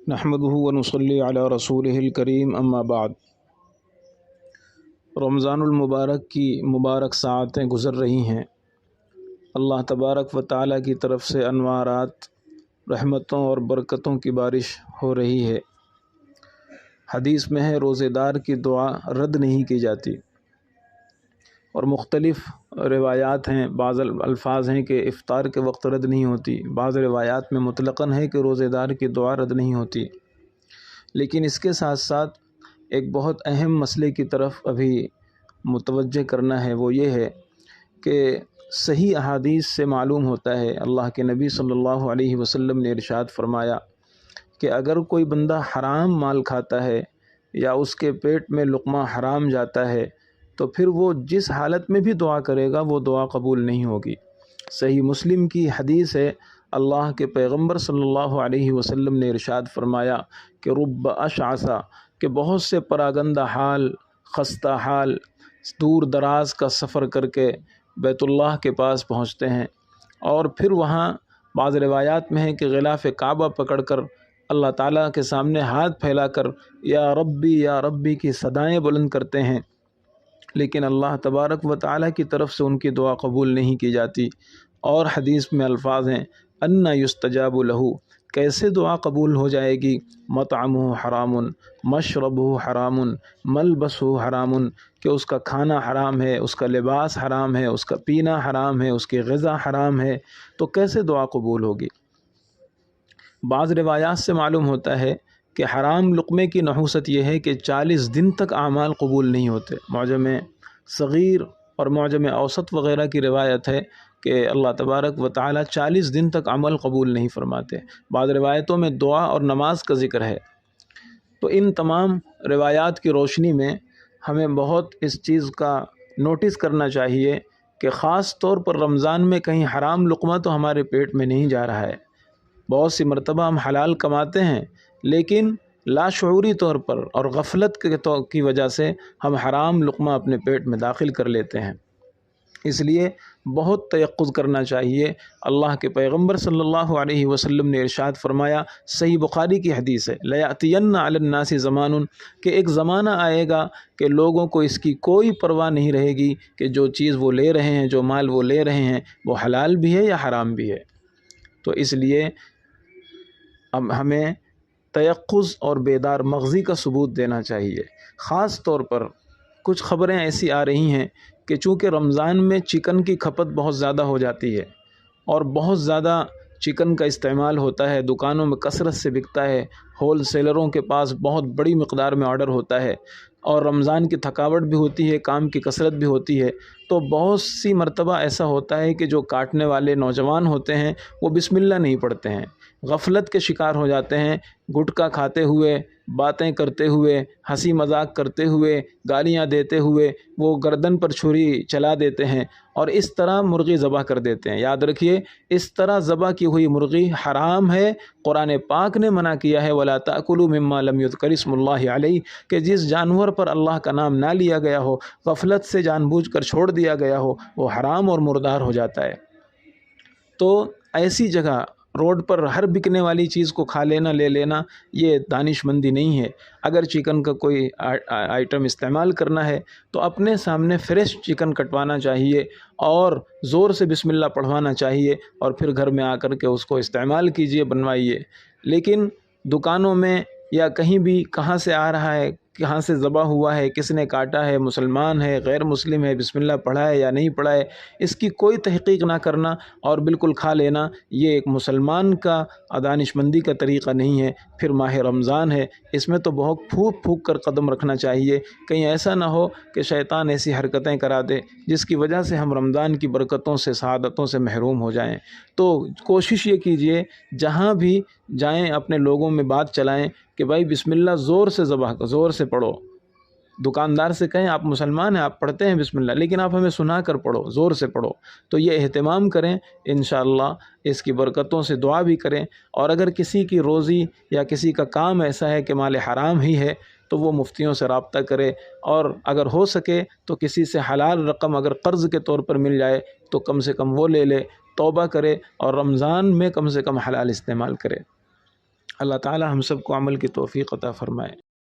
نحمده ونصلي علی رسوله الکریم اما بعد۔ رمضان المبارک کی مبارک ساعتیں گزر رہی ہیں۔ اللہ تبارک و تعالیٰ کی طرف سے انوارات، رحمتوں اور برکتوں کی بارش ہو رہی ہے۔ حدیث میں ہے روزے دار کی دعا رد نہیں کی جاتی، اور مختلف روایات ہیں، بعض الفاظ ہیں کہ افطار کے وقت رد نہیں ہوتی، بعض روایات میں مطلقاً ہے کہ روزے دار کی دعا رد نہیں ہوتی۔ لیکن اس کے ساتھ ساتھ ایک بہت اہم مسئلے کی طرف ابھی متوجہ کرنا ہے، وہ یہ ہے کہ صحیح احادیث سے معلوم ہوتا ہے، اللہ کے نبی صلی اللہ علیہ وسلم نے ارشاد فرمایا کہ اگر کوئی بندہ حرام مال کھاتا ہے یا اس کے پیٹ میں لقمہ حرام جاتا ہے تو پھر وہ جس حالت میں بھی دعا کرے گا وہ دعا قبول نہیں ہوگی۔ صحیح مسلم کی حدیث ہے، اللہ کے پیغمبر صلی اللہ علیہ وسلم نے ارشاد فرمایا کہ رب اشعث، کہ بہت سے پراگندہ حال، خستہ حال دور دراز کا سفر کر کے بیت اللہ کے پاس پہنچتے ہیں، اور پھر وہاں بعض روایات میں ہے کہ غلاف کعبہ پکڑ کر اللہ تعالیٰ کے سامنے ہاتھ پھیلا کر یا ربی کی صدائیں بلند کرتے ہیں، لیکن اللہ تبارک و تعالیٰ کی طرف سے ان کی دعا قبول نہیں کی جاتی۔ اور حدیث میں الفاظ ہیں انا یستجاب لہ، کیسے دعا قبول ہو جائے گی؟ مطعمہ حرام، مشربہ حرام، ملبسہ حرام، کہ اس کا کھانا حرام ہے، اس کا لباس حرام ہے، اس کا پینا حرام ہے، اس کی غذا حرام ہے، تو کیسے دعا قبول ہوگی؟ بعض روایات سے معلوم ہوتا ہے کہ حرام لقمے کی نحوست یہ ہے کہ 40 دن تک اعمال قبول نہیں ہوتے۔ معجم صغیر اور معجم اوسط وغیرہ کی روایت ہے کہ اللہ تبارک و تعالیٰ 40 دن تک عمل قبول نہیں فرماتے۔ بعض روایتوں میں دعا اور نماز کا ذکر ہے۔ تو ان تمام روایات کی روشنی میں ہمیں بہت اس چیز کا نوٹس کرنا چاہیے کہ خاص طور پر رمضان میں کہیں حرام لقمہ تو ہمارے پیٹ میں نہیں جا رہا ہے۔ بہت سی مرتبہ ہم حلال کماتے ہیں، لیکن لاشعوری طور پر اور غفلت کی وجہ سے ہم حرام لقمہ اپنے پیٹ میں داخل کر لیتے ہیں۔ اس لیے بہت تیقظ کرنا چاہیے۔ اللہ کے پیغمبر صلی اللہ علیہ وسلم نے ارشاد فرمایا، صحیح بخاری کی حدیث ہے، لَيَأْتِيَنَّ عَلَى النَّاسِ زَمَانٌ، کہ ایک زمانہ آئے گا کہ لوگوں کو اس کی کوئی پرواہ نہیں رہے گی کہ جو چیز وہ لے رہے ہیں، جو مال وہ لے رہے ہیں، وہ حلال بھی ہے یا حرام بھی ہے۔ تو اس لیے اب ہمیں تیقظ اور بیدار مغزی کا ثبوت دینا چاہیے۔ خاص طور پر کچھ خبریں ایسی آ رہی ہیں کہ چونکہ رمضان میں چکن کی کھپت بہت زیادہ ہو جاتی ہے اور بہت زیادہ چکن کا استعمال ہوتا ہے، دکانوں میں کثرت سے بکتا ہے، ہول سیلروں کے پاس بہت بڑی مقدار میں آرڈر ہوتا ہے، اور رمضان کی تھکاوٹ بھی ہوتی ہے، کام کی کثرت بھی ہوتی ہے، تو بہت سی مرتبہ ایسا ہوتا ہے کہ جو کاٹنے والے نوجوان ہوتے ہیں وہ بسم اللہ نہیں پڑھتے ہیں، غفلت کے شکار ہو جاتے ہیں، گٹکا کھاتے ہوئے، باتیں کرتے ہوئے، ہنسی مذاق کرتے ہوئے، گالیاں دیتے ہوئے وہ گردن پر چھری چلا دیتے ہیں اور اس طرح مرغی ذبح کر دیتے ہیں۔ یاد رکھیے، اس طرح ذبح کی ہوئی مرغی حرام ہے۔ قرآن پاک نے منع کیا ہے وَلَا تَأْكُلُوا مِمَّا لَمْ يُذْكَرِ اسْمُ اللَّهِ عَلَيْهِ، کہ جس جانور پر اللہ کا نام نہ لیا گیا ہو، غفلت سے جان بوجھ کر چھوڑ دیا گیا ہو، وہ حرام اور مردار ہو جاتا ہے۔ تو ایسی جگہ روڈ پر ہر بکنے والی چیز کو کھا لینا، لے لینا، یہ دانش مندی نہیں ہے۔ اگر چکن کا کوئی آئٹم استعمال کرنا ہے تو اپنے سامنے فریش چکن کٹوانا چاہیے اور زور سے بسم اللہ پڑھوانا چاہیے، اور پھر گھر میں آ کر کے اس کو استعمال کیجئے، بنوائیے۔ لیکن دکانوں میں یا کہیں بھی کہاں سے آ رہا ہے، کہاں سے ذبح ہوا ہے، کس نے کاٹا ہے، مسلمان ہے، غیر مسلم ہے، بسم اللہ پڑھا ہے یا نہیں پڑھا ہے، اس کی کوئی تحقیق نہ کرنا اور بالکل کھا لینا، یہ ایک مسلمان کا دانش مندی کا طریقہ نہیں ہے۔ پھر ماہ رمضان ہے، اس میں تو بہت پھونک پھونک کر قدم رکھنا چاہیے، کہیں ایسا نہ ہو کہ شیطان ایسی حرکتیں کرا دے جس کی وجہ سے ہم رمضان کی برکتوں سے، سعادتوں سے محروم ہو جائیں۔ تو کوشش یہ کیجئے جہاں بھی جائیں اپنے لوگوں میں بات چلائیں کہ بھائی بسم اللہ زور سے زور سے پڑھو۔ دکاندار سے کہیں آپ مسلمان ہیں، آپ پڑھتے ہیں بسم اللہ، لیکن آپ ہمیں سنا کر پڑھو، زور سے پڑھو۔ تو یہ اہتمام کریں، انشاءاللہ اس کی برکتوں سے دعا بھی کریں۔ اور اگر کسی کی روزی یا کسی کا کام ایسا ہے کہ مال حرام ہی ہے تو وہ مفتیوں سے رابطہ کرے، اور اگر ہو سکے تو کسی سے حلال رقم اگر قرض کے طور پر مل جائے تو کم سے کم وہ لے لے، توبہ کرے اور رمضان میں کم سے کم حلال استعمال کرے۔ اللہ تعالی ہم سب کو عمل کی توفیق عطا فرمائے۔